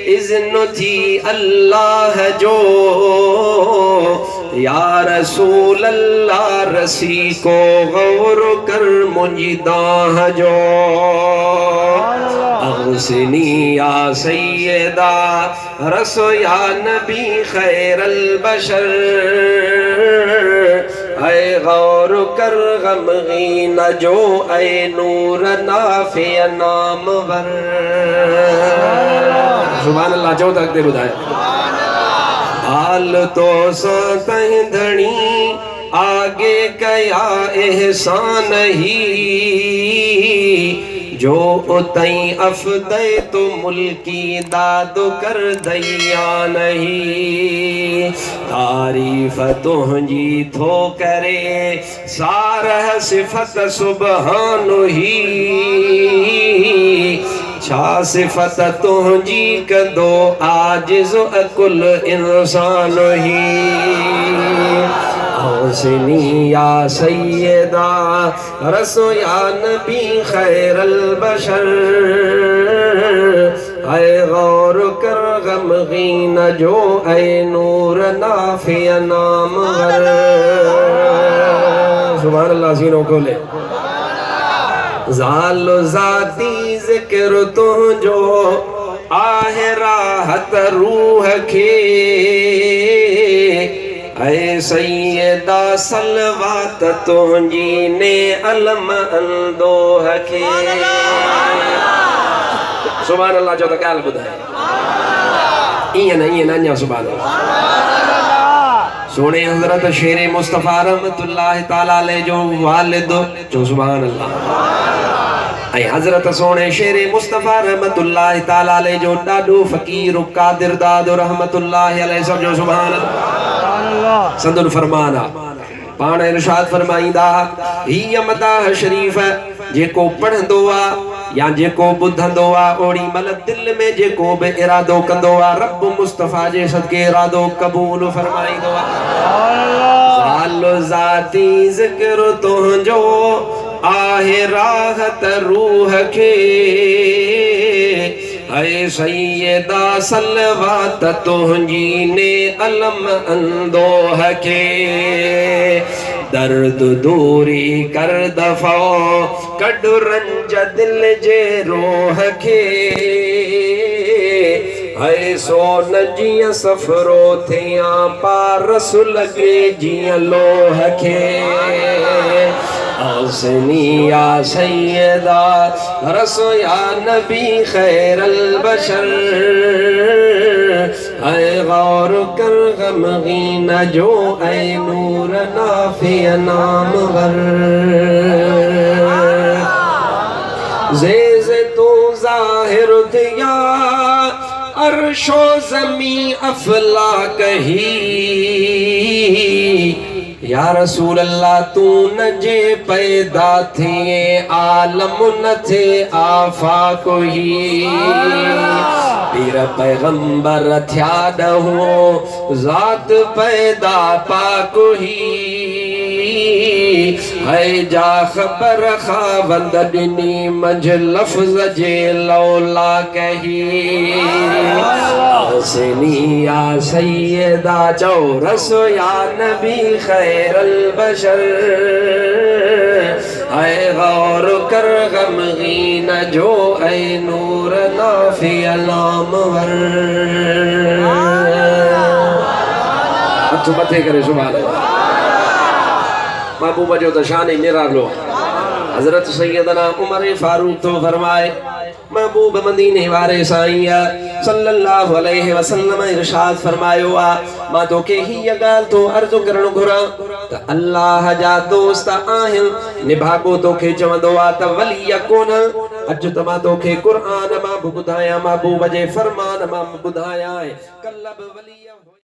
इज़्न थी अल्लाह जो, या रसूल अल्लाह रसी को गौर कर मुझी दाह जो। अग़सिनी या सैयदा रसो या नबी खैरल बशर, ऐ गौर कर गमगीन जो, ऐ नूर नाफे नामवर। सुभान अल्लाह। जो तक दे बुधाए हाल तो सातह धनी आगे कया एहसान ही, जो उतई अफदे तो मुल्की दाद कर दैया नहीं। तारीफ तुझी थो करे सारह सिफत सुबहान ही, छा सिफत तुझी कंदो आजिज़ अकुल इंसान ही। अग़सिनी या सैयदा रसो या नबी खैरल बशर, ऐ गौर कर गमगीन जो, ऐ नूर नाफे नामवर। सुभान अल्लाह। सीनों को ले ज़ालो ज़ाती ज़िक्र तुझो आहे राहत रूह के, ऐ सैयदा सलवात तुझी ने अलम अंदोह के। सुभान अल्लाह। जो तक बुधाए इं न अञा सुभान अल्लाह। सोने हज़रत शेर मुस्तफ़ा रहमतुल्लाह ताला अलैह जो वालिद जो सुभान अल्लाह। ऐं हज़रत सोने शेर मुस्तफ़ा रहमतुल्लाह ताला अलैह जो ॾाढो फ़कीर क़ादिर दादो रहमतुल्लाह अलैह सब जो सुभान अल्लाह। संदन फरमाना पाण इरशाद फरमाईंदा, हीअ मदाह शरीफ़ जेको पढ़ंदो आ या जेको ॿुधंदो आ, ओड़ी मल दिल में जेको बि इरादो कंदो आ, रब मुस्तफ़ा जे सदके इरादो क़बूल फरमाईंदो आ। ज़ालो ज़ाती ज़िक्र तुझो आहे राहत रूह के, ऐ सैयदा सलवात तुझी ने अलम अंदोह के। दर्द दूरी कर दफ़ो कढ रंज दिल जे रोह के, है सोन जियां सफ़रो थिया पारस लगे जियां लोह के। अग़सिनी या सैयदा रसो या नबी खैरल बशर, ऐ गौर कर गमगीन जो, ऐ नूर नाफे नामवर। ज़ेज़ तू ज़ाहिर दिया अर्शो ज़मी अफला कही, या रसूल अल्लाह तू न जे पैदा थिए आलम न थे आफाक ही। पीर पैगंबर थिया ॾहो ज़ात पैदा पाक ही, है जा ख़बर ख़ावंद ॾिनी मंझ लफ़्ज़ जे लौला कही। अग़सिनी या सैयदा चओ रसो या नबी खैरल बशर, ऐ गौर कर गमगीन जो, ऐ नूर नाफे नामवर। हथ मथे करे सुभान अल्लाह। महबूब जो तो शान निरालो। हजरत सैयदना उमर फारूक तो फरमाए, महबूब मदीने वारे साईं सल्लल्लाहु अलैहि वसल्लम इरशाद फरमायो आ, मां तोखे हीअ ॻाल्हि तो अर्ज़ु करणु घुरां त अल्लाह जा दोस्त आहिनि, निभागो तोखे चवंदो आ त वली कोन। अॼु त मां तोखे क़ुर्आन मां ॿुधायां, महबूब जे फरमान मां ॿुधायां, कल्ब वली